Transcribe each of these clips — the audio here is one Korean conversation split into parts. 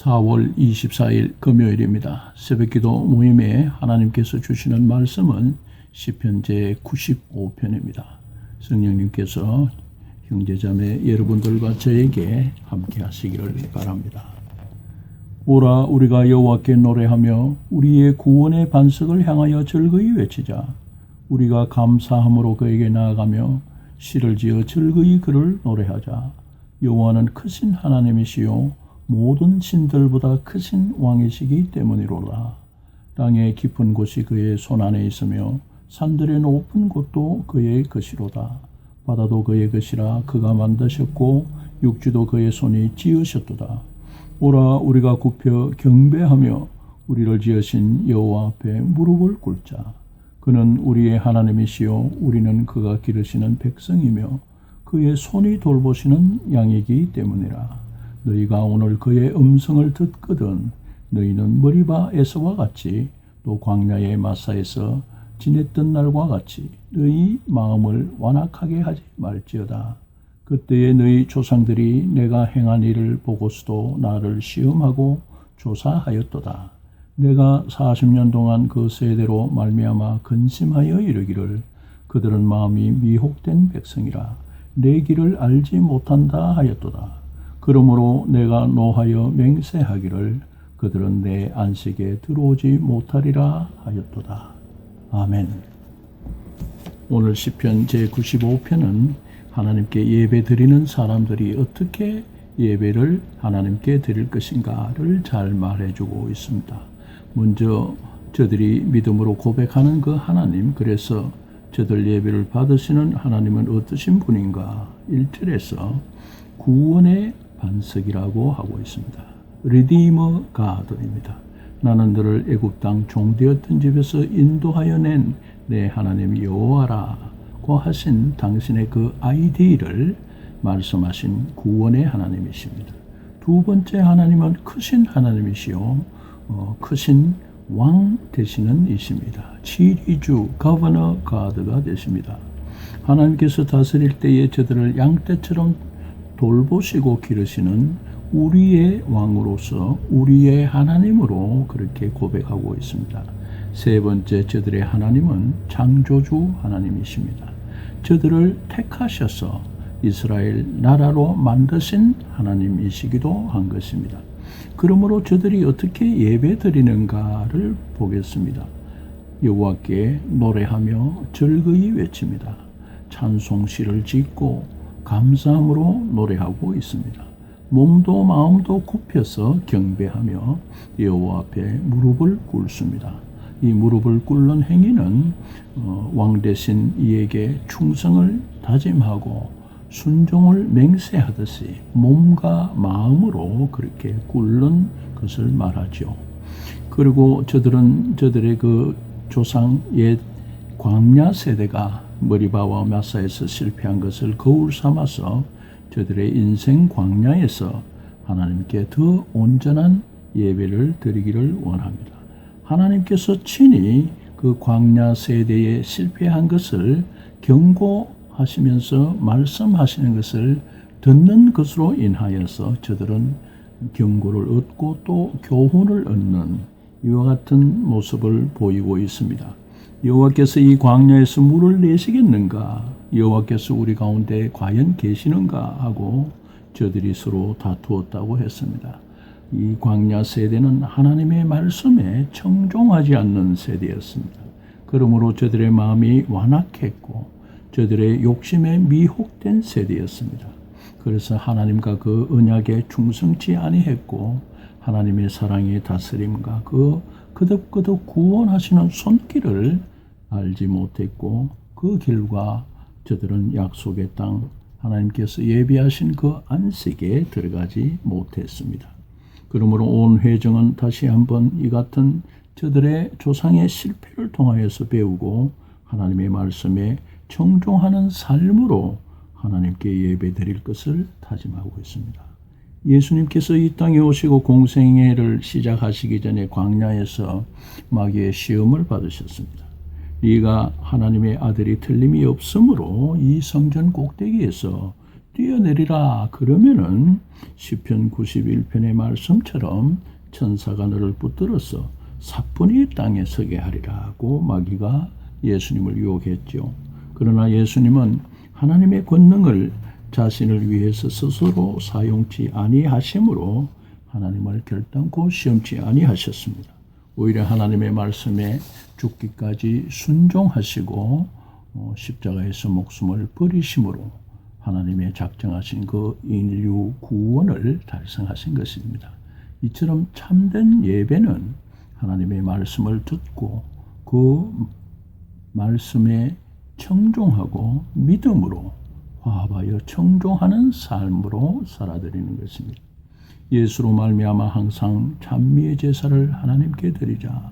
4월 24일 금요일입니다. 새벽기도 모임에 하나님께서 주시는 말씀은 시편 제95편입니다. 성령님께서 형제자매 여러분들과 저에게 함께 하시기를 바랍니다. 오라 우리가 여호와께 노래하며 우리의 구원의 반석을 향하여 즐거이 외치자. 우리가 감사함으로 그에게 나아가며 시를 지어 즐거이 그를 노래하자. 여호와는 크신 하나님이시요 모든 신들보다 크신 왕이시기 때문이로라. 땅의 깊은 곳이 그의 손안에 있으며 산들의 높은 곳도 그의 것이로다. 바다도 그의 것이라 그가 만드셨고 육지도 그의 손이 지으셨도다. 오라 우리가 굽혀 경배하며 우리를 지으신 여호와 앞에 무릎을 꿇자. 그는 우리의 하나님이시요 우리는 그가 기르시는 백성이며 그의 손이 돌보시는 양이기 때문이라. 너희가 오늘 그의 음성을 듣거든 너희는 머리바 에서와 같이 또 광야의 마사에서 지냈던 날과 같이 너희 마음을 완악하게 하지 말지어다. 그때에 너희 조상들이 내가 행한 일을 보고서도 나를 시험하고 조사하였도다. 내가 40년 동안 그 세대로 말미암아 근심하여 이르기를 그들은 마음이 미혹된 백성이라 내 길을 알지 못한다 하였도다. 그러므로 내가 노하여 맹세하기를 그들은 내 안식에 들어오지 못하리라 하였도다. 아멘. 오늘 시편 제95편은 하나님께 예배 드리는 사람들이 어떻게 예배를 하나님께 드릴 것인가를 잘 말해주고 있습니다. 먼저 저들이 믿음으로 고백하는 그 하나님, 그래서 저들 예배를 받으시는 하나님은 어떠신 분인가? 1절에서 구원의 반석이라고 하고 있습니다. 리디머 가드입니다. 나는 너를 애굽 땅 종되었던 집에서 인도하여 낸 내 하나님 여호와라고 하신 당신의 그 아이디를 말씀하신 구원의 하나님이십니다. 두 번째 하나님은 크신 하나님이시요 크신 왕 되시는 이십니다. 지리주 거버너 가드가 되십니다. 하나님께서 다스릴 때에 저들을 양떼처럼 돌보시고 기르시는 우리의 왕으로서 우리의 하나님으로 그렇게 고백하고 있습니다. 세 번째 저들의 하나님은 창조주 하나님이십니다. 저들을 택하셔서 이스라엘 나라로 만드신 하나님이시기도 한 것입니다. 그러므로 저들이 어떻게 예배 드리는가를 보겠습니다. 여호와께 노래하며 즐거이 외칩니다. 찬송시를 짓고 감사함으로 노래하고 있습니다. 몸도 마음도 굽혀서 경배하며 여호와 앞에 무릎을 꿇습니다. 이 무릎을 꿇는 행위는 왕 대신 이에게 충성을 다짐하고 순종을 맹세하듯이 몸과 마음으로 그렇게 꿇는 것을 말하죠. 그리고 저들은 저들의 그 조상 옛 광야 세대가 머리바와 마사에서 실패한 것을 거울 삼아서 저들의 인생 광야에서 하나님께 더 온전한 예배를 드리기를 원합니다. 하나님께서 친히 그 광야 세대에 실패한 것을 경고하시면서 말씀하시는 것을 듣는 것으로 인하여서 저들은 경고를 얻고 또 교훈을 얻는 이와 같은 모습을 보이고 있습니다. 여호와께서 이 광야에서 물을 내시겠는가? 여호와께서 우리 가운데 과연 계시는가? 하고 저들이 서로 다투었다고 했습니다. 이 광야 세대는 하나님의 말씀에 청종하지 않는 세대였습니다. 그러므로 저들의 마음이 완악했고 저들의 욕심에 미혹된 세대였습니다. 그래서 하나님과 그 언약에 충성치 아니했고 하나님의 사랑의 다스림과 그 거듭거듭 구원하시는 손길을 알지 못했고 그 길과 저들은 약속의 땅 하나님께서 예비하신 그 안식에 들어가지 못했습니다. 그러므로 온 회정은 다시 한번 이 같은 저들의 조상의 실패를 통하여서 배우고 하나님의 말씀에 청종하는 삶으로 하나님께 예배드릴 것을 다짐하고 있습니다. 예수님께서 이 땅에 오시고 공생애를 시작하시기 전에 광야에서 마귀의 시험을 받으셨습니다. 네가 하나님의 아들이 틀림이 없으므로 이 성전 꼭대기에서 뛰어내리라. 그러면은 시편 91편의 말씀처럼 천사가 너를 붙들어서 사뿐히 땅에 서게 하리라고 마귀가 예수님을 유혹했죠. 그러나 예수님은 하나님의 권능을 자신을 위해서 스스로 사용치 아니하심으로 하나님을 결단코 시험치 아니하셨습니다. 오히려 하나님의 말씀에 죽기까지 순종하시고 십자가에서 목숨을 버리심으로 하나님의 작정하신 그 인류 구원을 달성하신 것입니다. 이처럼 참된 예배는 하나님의 말씀을 듣고 그 말씀에 청종하고 믿음으로 화합하여 청종하는 삶으로 살아드리는 것입니다. 예수로 말미암아 항상 찬미의 제사를 하나님께 드리자.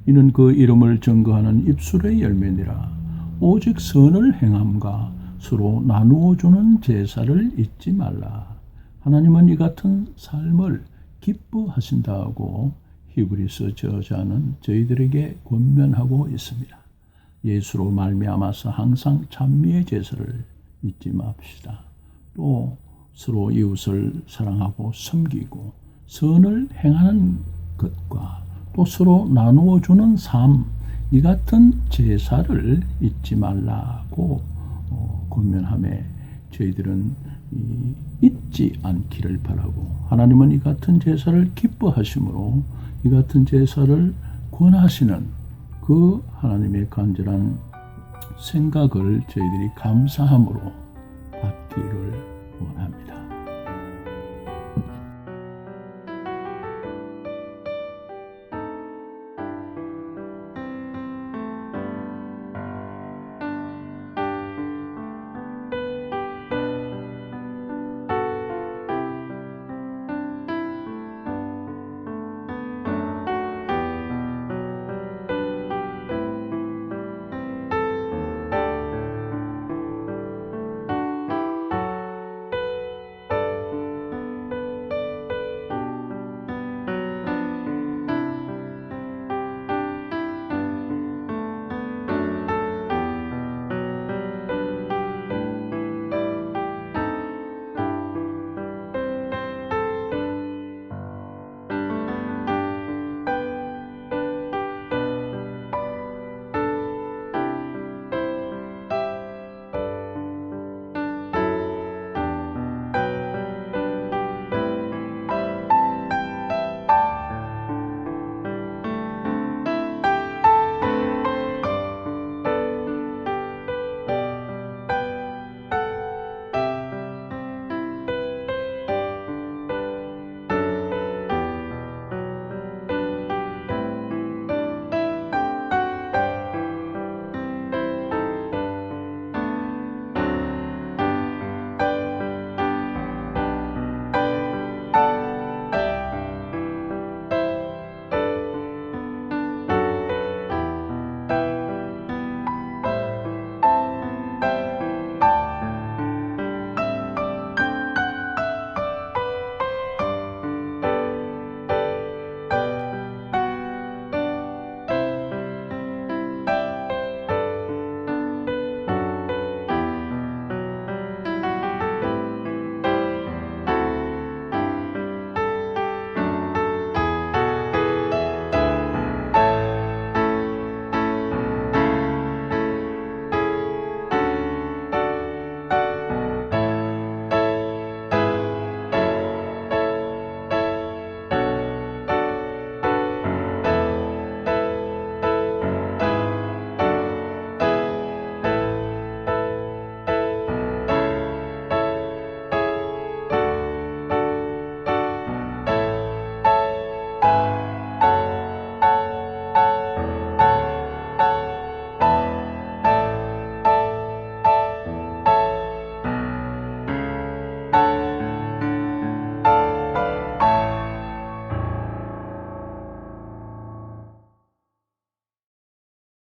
이는 그 이름을 증거하는 입술의 열매니라. 오직 선을 행함과 서로 나누어 주는 제사를 잊지 말라. 하나님은 이 같은 삶을 기뻐하신다고 히브리서 저자는 저희들에게 권면하고 있습니다. 예수로 말미암아서 항상 찬미의 제사를 잊지 맙시다. 또 서로 이웃을 사랑하고 섬기고 선을 행하는 것과 또 서로 나누어 주는 삶, 이 같은 제사를 잊지 말라고 권면하며 저희들은 잊지 않기를 바라고, 하나님은 이 같은 제사를 기뻐하심으로 이 같은 제사를 권하시는 그 하나님의 간절한 생각을 저희들이 감사함으로 받기를 원합니다.